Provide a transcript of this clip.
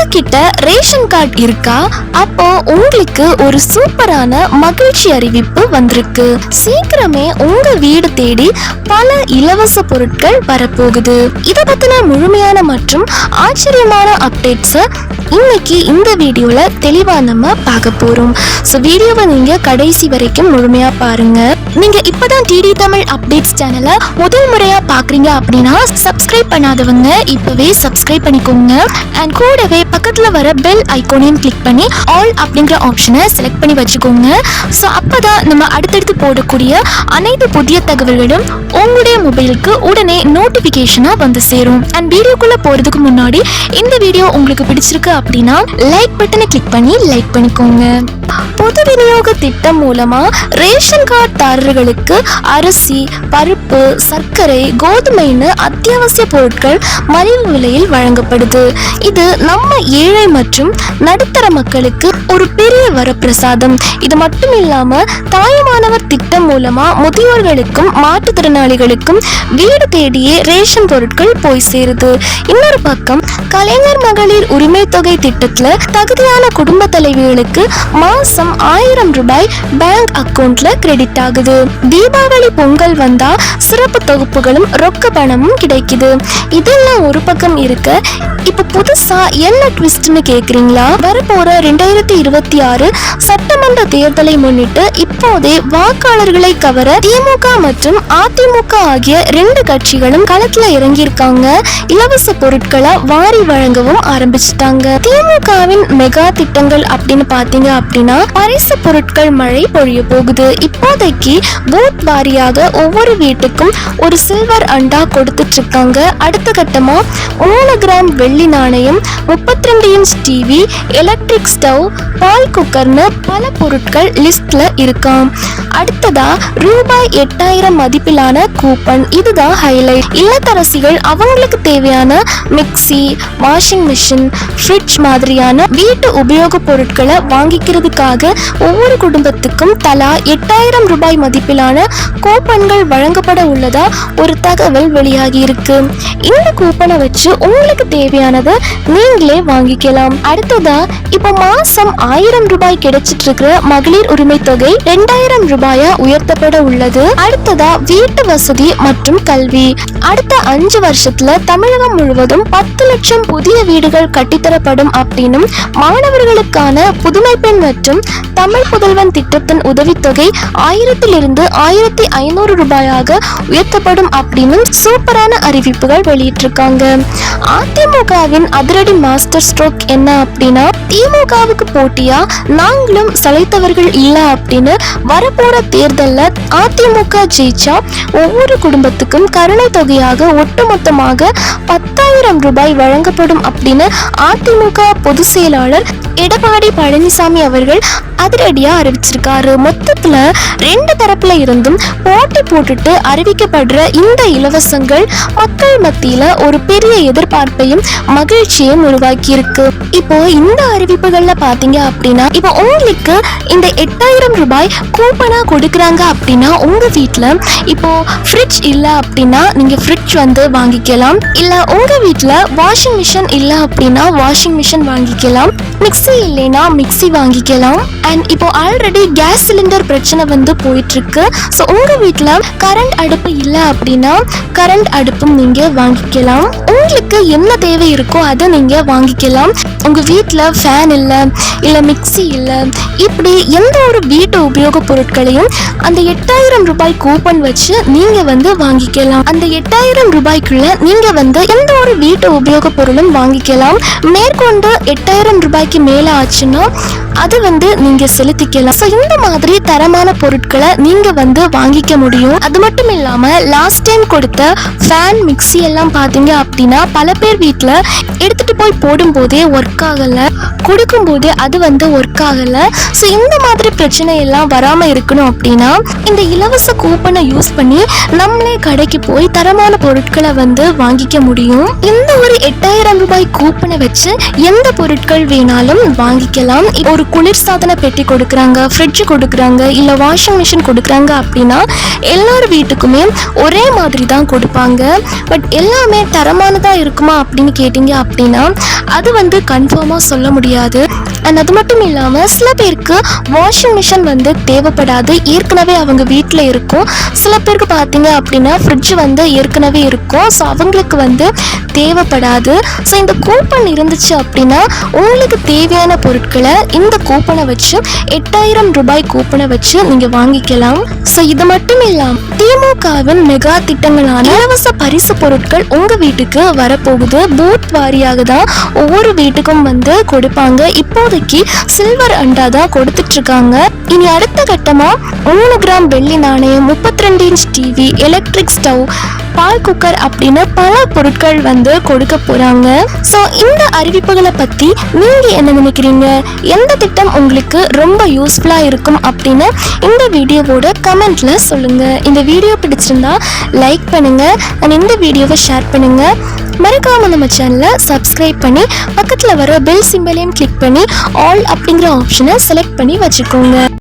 உங்ககிட்ட ration card இருக்கா? அப்போ உங்களுக்கு ஒரு சூப்பரான மகிழ்ச்சி அறிவிப்பு வந்திருக்கு. சீக்கிரமே உங்க வீடு தேடி பல இலவச பொருட்கள் வரப்போகுது. இத பத்தின முழுமையான மற்றும் ஆச்சரியமான அப்டேட்ஸ் இன்னைக்கு இந்த வீடியோல தெளிவா நம்ம பார்க்க போறோம். சோ வீடியோவை நீங்க கடைசி வரைக்கும் முழுமையா பாருங்க. நீங்க இப்பதான் டிடி தமிழ் அப்டேட்ஸ் சேனலை முதல் முறையா பாக்குறீங்க அப்படின்னா சப்ஸ்கிரைப் பண்ணாதவங்க இப்பவே சப்ஸ்கிரைப் பண்ணிக்கோங்க. அண்ட் கூடவே பக்கத்துல வர பெல் ஐகானையும் கிளிக் பண்ணி ஆல் அப்படிங்கிற ஆப்ஷனை செலக்ட் பண்ணி வச்சுக்கோங்க. ஸோ அப்பதான் நம்ம அடுத்தடுத்து போடக்கூடிய அனைத்து புதிய தகவல்களும் உங்களுடைய மொபைலுக்கு உடனே நோட்டிபிகேஷனா வந்து சேரும். அண்ட் வீடியோக்குள்ள போறதுக்கு முன்னாடி இந்த வீடியோ உங்களுக்கு பிடிச்சிருக்கு அப்படின்னா லைக் பட்டனை கிளிக் பண்ணி லைக் பண்ணிக்கோங்க. பொது விநியோக திட்டம் மூலமா ரேஷன் கார்டு தாரர்களுக்கு அரிசி, பருப்பு, சர்க்கரை, கோதுமைன்னு அத்தியாவசிய பொருட்கள் மலிவு விலையில் வழங்கப்படுது. இது நம்ம ஏழை மற்றும் நடுத்தர மக்களுக்கு ஒரு பெரிய வரப்பிரசாதம். இது மட்டும் இல்லாம தாயுமானவர் திட்டம் மூலமா முதியோர்களுக்கும் மாற்றுத்திறனாளிகளுக்கும் வீடு தேடியே ரேஷன் பொருட்கள் போய் சேருது. இன்னொரு பக்கம் கலைஞர் மகளிர் உரிமை தொகை திட்டத்துல தகுதியான குடும்ப தலைவிகளுக்கு மாசம் 1000 ரூபாய் பேங்க் அக்கவுண்ட்ல கிரெடிட் ஆகுது. தீபாவளி பொங்கல் வந்தா சிறப்பு தொகுப்புகளும் ரொக்க பணமும் கிடைக்குது. இதெல்லாம் ஒரு பக்கம் இருக்க, இப்ப புதுசா என்ன ட்விஸ்ட்னு கேக்குறீங்களா? வரப்போற 2026 சட்டமன்ற தேர்தலை முன்னிட்டு இப்போதே வாக்காளர்களை கவர திமுக மற்றும் அதிமுக ஆகிய 2 கட்சிகளும் களத்துல இறங்கியிருக்காங்க. இலவச பொருட்களை வாரி வழங்கவும் ஆரம்பிச்சிட்டாங்க. திமுகவின் மெகா திட்டங்கள் அப்படின்னு பாத்தீங்க அப்படின்னா பரிசு பொருட்கள் மழை பொழிய போகுது. இப்போதைக்கு பூத் வாரியாக ஒவ்வொரு வீட்டுக்கும் ஒரு சில்வர் அண்டா கொடுத்துட்டு இருக்காங்க. அடுத்த கட்டமா 3 கிராம் வெள்ளி நாணயம், 32 இன்ச் டிவி, எலக்ட்ரிக் ஸ்டவ், பால் குக்கர்னு பல பொருட்கள் லிஸ்ட்ல இருக்காம். அடுத்ததா ரூபாய் 8000 மதிப்பிலான கூப்பன். இதுதான் ஹைலைட். இல்லத்தரசிகள் அவங்களுக்கு தேவையான மிக்சி, வாஷிங் மிஷின், ஃப்ரிட்ஜ் மாதிரியான வீட்டு உபயோக பொருட்களை வாங்கிக்கிறதுக்காக ஒவ்வொரு குடும்பத்துக்கும் தலா 8000 ரூபாய் மதிப்பிலான கூப்பன்கள் வழங்கப்பட உள்ளதா ஒரு தகவல் வெளியாகி இருக்கு. இந்த கூப்பனை வச்சு உங்களுக்கு தேவையானதை நீங்களே வாங்கிக்கலாம். அடுத்ததா இப்ப மாசம் 1000 ரூபாய் கிடைச்சிட்டு இருக்கிற மகளிர் உரிமை தொகை 2000 ரூபாயா உயர்த்தப்பட உள்ளது. அடுத்ததா வீட்டு வசதி மற்றும் கல்வி. அடுத்த 5 வருஷத்துல தமிழகம் முழுவதும் 10 லட்சம் புதிய வீடுகள் கட்டித்தரப்படும் அப்படின்னும் மாணவர்களுக்கான புதுமை பெண் மற்றும் தமிழ் புதல்வன் திட்டத்தின் உதவித்தொகை 1000 1500 ரூபாயாக உயர்த்தப்படும் அப்படின்னு சூப்பரான அறிவிப்புகள் வெளியிட்டிருக்காங்க. அதிமுகவின் அதிரடி மாஸ்டர் ஸ்ட்ரோக் என்ன அப்படின்னா, திமுகவுக்கு போட்டியா நாங்களும் சளைத்தவர்கள் இல்ல அப்படின்னு வரப்போற தேர்தல்ல அதிமுக ஜெயிச்சா ஒவ்வொரு குடும்பத்துக்கும் கருணை தொகையாக ஒட்டுமொத்தமாக 10,000 ரூபாய் வழங்கப்படும் அப்படின்னு அதிமுக பொதுச் செயலாளர் எடப்பாடி பழனிசாமி அவர்கள் அதிரடியா அறிவிச்சிருக்காரு. மொத்தத்துல 2 தரப்புல இருந்தும் போட்டி போட்டுட்டு அறிவிக்கப்படுற இந்த இலவசங்கள் மக்கள் மத்தியில ஒரு பெரிய எதிர்பார்ப்பையும் மகிழ்ச்சியையும் உருவாக்கி இருக்கு. இப்போ இந்த அறிவிப்புகள்ல பாத்தீங்க அப்படின்னா, இப்போ உங்களுக்கு இந்த 8000 ரூபாய் கூப்பனா கொடுக்கறாங்க அப்படின்னா உங்க வீட்டுல இப்போ ஃப்ரிட்ஜ் இல்ல அப்படின்னா நீங்க ஃப்ரிட்ஜ் வந்து வாங்கிக்கலாம். இல்ல உங்க வீட்டுல வாஷிங் மிஷின் இல்ல அப்படின்னா வாஷிங் மிஷின் வாங்கிக்கலாம். மிக்சி இல்லைன்னா மிக்சி வாங்கிக்கலாம். அண்ட் இப்போ ஆல்ரெடி கேஸ் சிலிண்டர் பிரச்சனை வந்து போயிட்டு இருக்கு. ஸோ உங்க வீட்டுல கரண்ட் அடுப்பு இல்ல அப்படின்னா கரண்ட் அடுப்பும் நீங்க வாங்கிக்கலாம். உங்களுக்கு என்ன தேவை இருக்கோ அதை நீங்க வாங்கிக்கலாம். உங்க வீட்டுல ஃபேன் இல்ல மிக்சி இல்ல, இப்படி எந்த ஒரு வீட்டு உபயோக பொருட்களையும் அந்த 8000 ரூபாய் கூப்பன் வச்சு நீங்க வந்து வாங்கிக்கலாம். அந்த 8000 ரூபாய்க்குள்ள நீங்க வந்து எந்த ஒரு வீட்டு உபயோக பொருளும் வாங்கிக்கலாம். மேற்கொண்டு 8000 ரூபாய்க்கு மேல ஆச்சுன்னா அது வந்து நீங்க செலுத்திக்கலாம். ஸோ இந்த மாதிரி தரமான பொருட்களை நீங்க வந்து வாங்கிக்க முடியும். அது மட்டும் இல்லாம லாஸ்ட் டைம் கொடுத்த ஃபேன், மிக்சி எல்லாம் பாத்தீங்க அப்படின்னா பல பேர் வீட்டுல எடுத்துட்டு போய் போடும் போதே ஒர்க் ஆகல, கொடுக்கும் போதே அது வந்து ஒர்க் ஆகல. ஸோ இந்த மாதிரி பிரச்சனை எல்லாம் வராம இருக்கணும் அப்படின்னா இந்த இலவச கூப்பனை யூஸ் பண்ணி நம்மளே கடைக்கு போய் தரமான பொருட்களை வந்து வாங்கிக்க முடியும். இந்த ஒரு 8000 ரூபாய் கூப்பனை வச்சு எந்த பொருட்கள் வேணாலும் வாங்கிக்கலாம். ஒரு குளிர்சாதன பெட்டி கொடுக்குறாங்க, ஃப்ரிட்ஜ் கொடுக்குறாங்க, இல்ல வாஷிங் மிஷின் கொடுக்குறாங்க அப்படின்னா எல்லார் வீட்டுக்குமே ஒரே மாதிரி தான் கொடுப்பாங்க. பட் எல்லாமே தரமானதா இருக்குமா அப்படின்னு கேட்டீங்க அப்படின்னா அது வந்து கன்ஃபார்மாக சொல்ல முடியாது. அண்ட் அது மட்டும் இல்லாமல் சில பேருக்கு வாஷிங் மிஷின் வந்து தேவைப்படாது, ஏற்கனவே அவங்க வீட்டில் இருக்கும். சில பேருக்கு பார்த்தீங்க அப்படின்னா ஃப்ரிட்ஜ் வந்து ஏற்கனவே இருக்கும், ஸோ அவங்களுக்கு வந்து தேவைப்படாது. ஸோ இந்த கூப்பன் இருந்துச்சு அப்படின்னா உங்களுக்கு தேவையான பொருட்களை இந்த கூப்பனை வச்சு 8000 ரூபாய் கூப்பனை வச்சு நீங்கள் வாங்கிக்கலாம். ஸோ இது மட்டும் இல்லாமல் திமுகவின் மெகா திட்டங்களான இலவச பரிசு பொருட்கள் உங்கள் வீட்டுக்கு வரப்போகுது. பூத் வாரியாக தான் ஒவ்வொரு வீட்டுக்கும் வந்து கொடுப்பாங்க. இப்போதைக்கு சில்வர் அண்டா தான் கொடுத்துட்டு இருக்காங்க. இனி அடுத்த கட்டமா 3 கிராம் வெள்ளி நாணயம், 32 இன்ச் டிவி, எலக்ட்ரிக் ஸ்டவ், பால் குக்கர் அப்படின்னு பல பொருட்கள் வந்து கொடுக்க போறாங்க. ஸோ இந்த அறிவிப்புகளை பத்தி நீங்க என்ன நினைக்கிறீங்க? எந்த திட்டம் உங்களுக்கு ரொம்ப யூஸ்ஃபுல்லா இருக்கும் அப்படின்னு இந்த வீடியோவோட கமெண்ட்ல சொல்லுங்க. இந்த வீடியோ பிடிச்சிருந்தா லைக் பண்ணுங்க அண்ட் இந்த வீடியோவை ஷேர் பண்ணுங்க. மறக்காம நம்ம சேனலை சப்ஸ்கிரைப் பண்ணி பக்கத்தில் வர பெல் சிம்பலையும் கிளிக் பண்ணி ஆல் அப்படிங்கிற ஆப்ஷனை செலக்ட் பண்ணி வச்சுக்கோங்க.